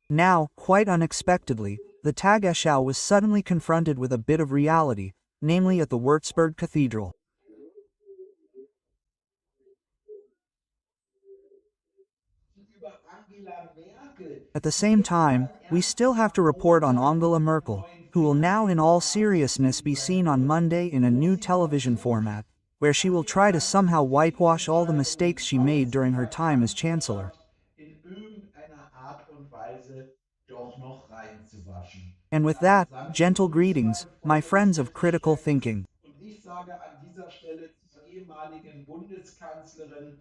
Now, quite unexpectedly, the Tagesschau was suddenly confronted with a bit of reality, namely at the Würzburg Cathedral. At the same time, we still have to report on Angela Merkel, who will now in all seriousness be seen on Monday in a new television format, where she will try to somehow whitewash all the mistakes she made during her time as Chancellor. in irgendeiner Art und Weise doch noch reinzuwaschen. And with Damit that, sage ich gentle uns greetings, beide my volles friends of critical Verständnis. thinking. Und ich sage an dieser Stelle zur ehemaligen Bundeskanzlerin,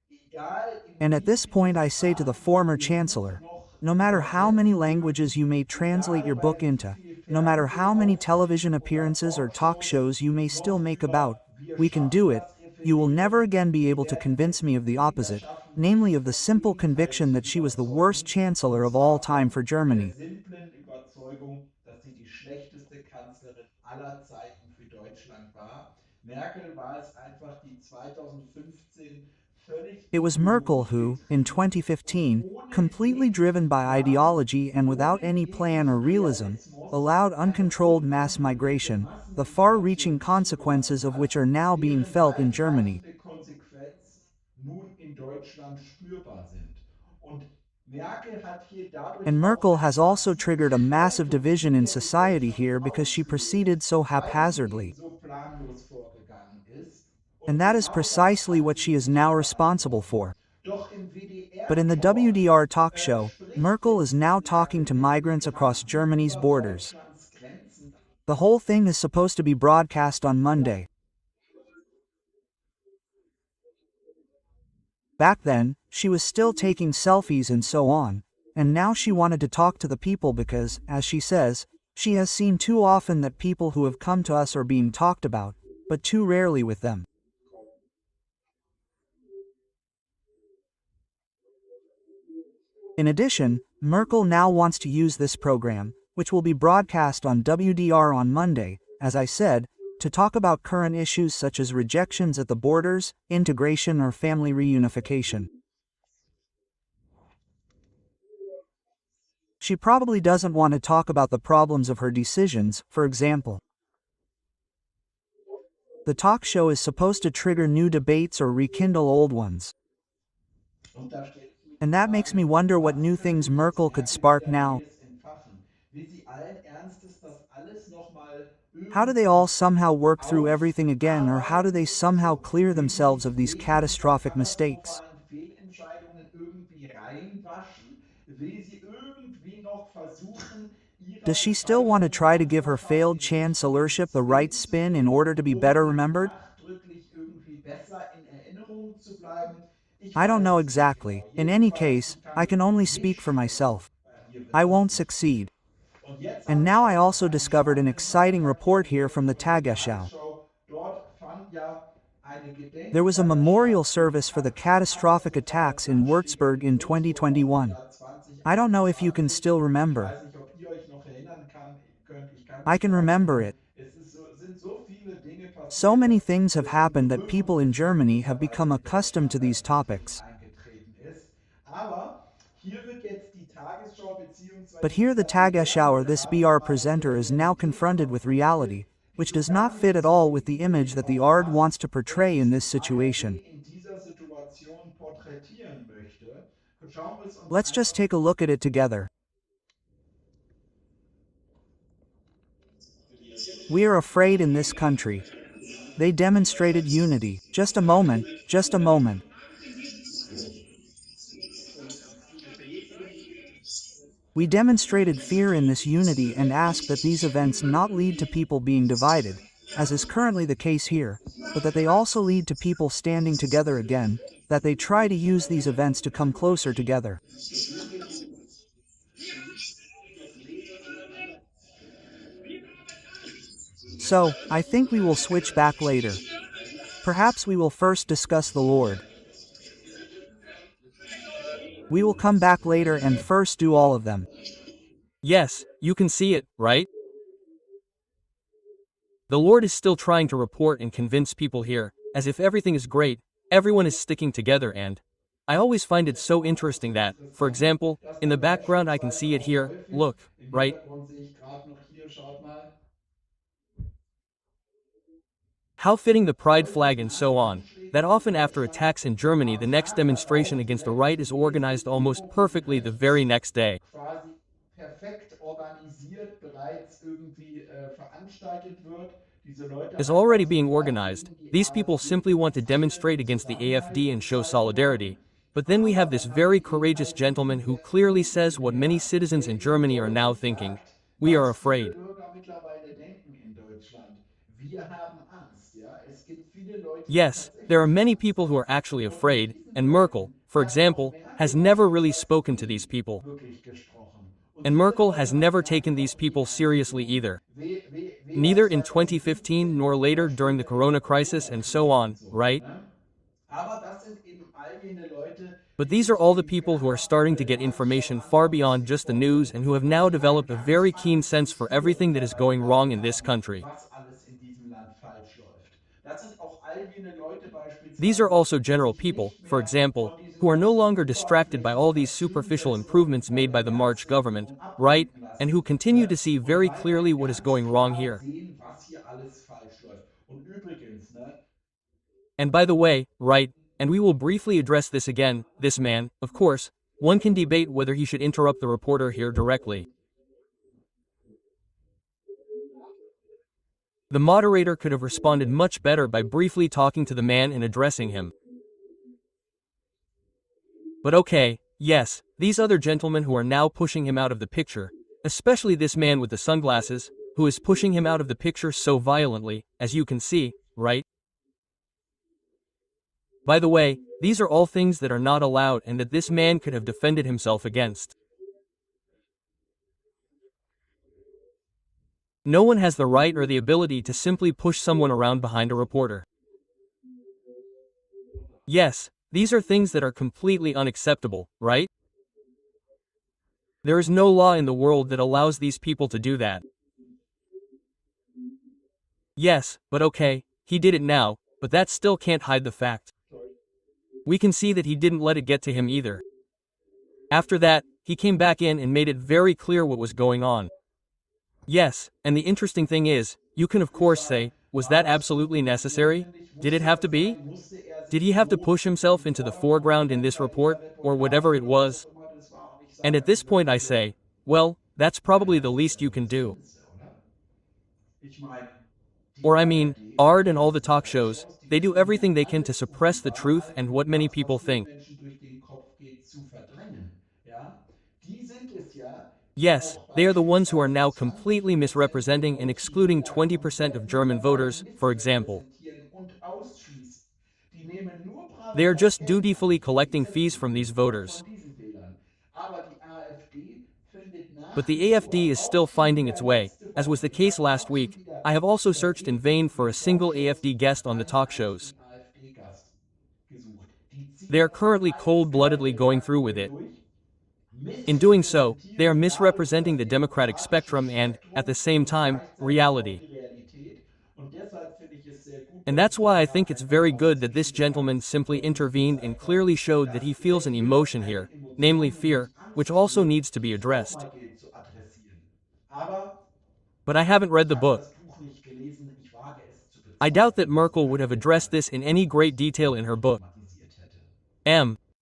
egal in And at wie this vielen point I say to the Sprachen former Ihr Buch Chancellor, noch no matter how many übersetzen languages mögt, you may translate your egal book bei wie into, vielen no matter how many television Fernsehauftritten oder appearances or talk Talkshows shows you may still noch make about, über Wir we can schaffen do it, das you will never referieren, again be wir able to werden convince me es of the nie mehr opposite, schaffen, namely Sie of the vom simple Gegenteil conviction zu that she was the worst überzeugen, und chancellor of all zwar time von for der Germany. simplen Überzeugung, dass sie die schlechteste Kanzlerin aller Zeiten für Deutschland war. Merkel war es einfach, die 2015 völlig It was Merkel who, in ideologiegetrieben und 2015, ohne completely driven by Lebensplan, ideology and without ohne any plan or jeglichen realism, Realismus allowed eine uncontrolled mass unkontrollierte migration, the far-reaching Massenmigration consequences zugelassen of which hat, are now being deren felt in Germany. weitreichende Konsequenzen nun in Deutschland spürbar sind. Und Merkel hat hier And dadurch auch Merkel eine has also massive triggered a massive Spaltung division in in der society Gesellschaft here because she ausgelöst, proceeded so weil sie eben haphazardly. so planlos vorgegangen ist. And Und that is genau das precisely hat what sie she is nicht now responsible verantworten. for. Doch im But in the WDR-Talk WDR talk show, spricht Merkel is jetzt now talking to Merkel mit migrants across Migranten Germany's über borders. Deutschlands Grenzen. The whole thing is supposed to be broadcast on Monday. Back then, she was still taking selfies and so on, and now she wanted to talk to the people because, as she says, she has seen too often that people who have come to us are being talked about, but too rarely with them. In addition, Merkel now wants to use this program, which will be broadcast on WDR on Monday, as I said, to talk about current issues such as rejections at the borders, integration or family reunification. She probably doesn't want to talk about the problems of her decisions, for example. The talk show is supposed to trigger new debates or rekindle old ones. Und da stellt sich die And that makes me Frage, wonder what was new könnte things jetzt Merkel could Merkel spark wieder now. Neues entfachen? Will sie allen Ernstes das alles nochmal How do they all irgendwie somehow work through everything again, or how do they aufarbeiten somehow sozusagen? clear Will sie themselves die of these Fehlen der catastrophic mistakes? katastrophalen Fehlentscheidungen irgendwie reinwaschen? Will sie irgendwie noch versuchen, Does ihrer she still want to try to give her Regierungskanzlerschaft failed den richtigen chancellorship the right Spin zu spin in geben, order to be um better ihr remembered? nachdrücklich irgendwie besser in Erinnerung zu bleiben? Ich I don't weiß know es nicht exactly. genau. In any Jedenfalls, case, ich I kann can only nicht speak for schwören, myself. bei mir wird I das won't nicht succeed. passieren. Und jetzt And habe ich now I auch noch also einen discovered an spannenden exciting Beitrag report here entdeckt from the von der Tagesschau. Tagesschau. Dort fand ja eine There was a Gedenkfeier memorial statt für die service for the catastrophic attacks in Katastrophenanschläge Würzburg in in Würzburg aus dem 2021. Jahr I don't know if you can 2021. still Ich remember. weiß nicht, ob ihr euch noch erinnern könnt. Ich kann I mich can daran remember erinnern. it. Es ist so, sind so viele Dinge So passiert, many dass things have so ein happened that people in Berührungspunkt Germany have mittlerweile become mit accustomed to Deutschland these als Flüchtling topics. eingetreten ist. Aber hier wird jetzt die Tagesschau But bzw. here the dieser Tagesschau or this BR BR-Moderator mal mit presenter der is now Realität confronted with reality, konfrontiert, die which so does not gar fit nicht at zu all with den the image Ideen that the drauf ARD passt, wants to wenn portray sie in this sich situation. ARD in dieser Situation porträtieren möchte. Schauen wir es uns Let's just einfach. take a look at it together. We are afraid in this country. They demonstrated unity. Just a moment, just a moment. We demonstrated fear in this unity and ask that these events not lead to people being divided, as is currently the case here, but that they also lead to people standing together again, that they try to use these events to come closer together. So, I think we will switch back later. Perhaps we will first discuss the Lord. We will come back later and first do all of them. Yes, you can see it, right? The Lord is still trying to report and convince people here, as if everything is great, everyone is sticking together and I always find it so interesting that, for example, in the background I can beispielsweise see it auch here, häufig, look, im right? Hintergrund sehe ich gerade noch hier, schaut mal, How fitting the pride häufig flag and nach so on, that Anschlägen in often after Deutschland attacks in Germany the am next Tag demonstration darauf against the direkt right die is nächste organized almost Demo gegen perfectly the very rechts next day. quasi perfekt organisiert bereits irgendwie veranstaltet wird. Diese Leute Is einfach already being sofort organized, gegen die these people AfD simply want to demonstrieren demonstrate und against the Zusammenhalt AfD and und show zeigen wollen. solidarity. But then we have Aber this dann haben very sie eben courageous halt diesen gentleman who clearly says what Verkehrsminister, many ja, citizens der in ihnen Germany are now deutlich thinking. sagt, We are was viele afraid. Bürger mittlerweile denken in Deutschland. Wir haben Angst, ja. Es gibt viele Leute, die Yes, there are tatsächlich many Angst people who are haben. actually Und mit afraid, diesen and Merkel, Leuten for hat auch example, has Merkel never really beispielsweise spoken to these nie people. wirklich gesprochen. Und And viele Merkel Leute has hat never Merkel taken these auch nie people ernst seriously genommen. either. Weder Neither in 2015 2017 nor noch later during the später in der corona crisis and so Corona-Krise on, und so. right? Ne? Aber das sind eben all jene Leute, But die these are sich all the eben people who are fernab von starting to der get Tagesschau information far einfach beyond nichts just the vorstellen news and who have können now und developed ein a ganz very keen sense anderes for Bild everything that is going davon wrong in this haben, country. was alles in diesem Land falsch läuft. Das sind auch all jene Leute These are beispielsweise, also die general sich people, nicht for mehr example, von diesen who are no ganzen longer distracted by all these superficial Oberflächlichkeitsgründerszungen improvements von made by der the March government, Märzregierung right? ablenken And lassen, who continue ne? to see Und very weil clearly halt what is ganz going wrong klar here. sehen, was hier alles falsch läuft. Und übrigens, ne, And by the way, right, and we will briefly address this again, this man, of course, one can debate whether he should interrupt the reporter here directly. The moderator could have responded much better by briefly talking to the man and addressing him. But okay, yes, these other gentlemen who are now pushing him out of the picture, especially this man with the sunglasses, who is pushing him out of the picture so violently, as you can see, right? By the way, these are all things that are not allowed and that this man could have defended himself against. No one has the right or the ability to simply push someone around behind a reporter. Yes, these are things that are completely unacceptable, right? There is no law in the world that allows these people to do that. Yes, but okay, he did it now, but that still can't hide the fact. We can see that he didn't let it get to him either. After that, he came back in and made it very clear what was going on. Yes, and the interesting thing is, you can of course say, was that absolutely necessary? Did it have to be? Did he have to push himself into the foreground in this report, or whatever it was? And at this point I say, well, that's probably the least you can do. Or I mean, Ard and all the talk shows, they do everything they can to suppress the truth and what many people think. Yes, they are the ones who are now completely misrepresenting and excluding 20% of German voters, for example. They are just dutifully collecting fees from these voters. But the AfD is still finding its way, as was the case last week. I have also searched in vain for a single AfD guest on the talk shows. They are currently cold-bloodedly going through with it. In doing so, they are misrepresenting the democratic spectrum and, at the same time, reality. And that's why I think it's very good that this gentleman simply intervened and clearly showed that he feels an emotion here, namely fear, which also needs to be addressed. But I haven't read the book. I doubt that Merkel would have addressed this in any great detail in her book.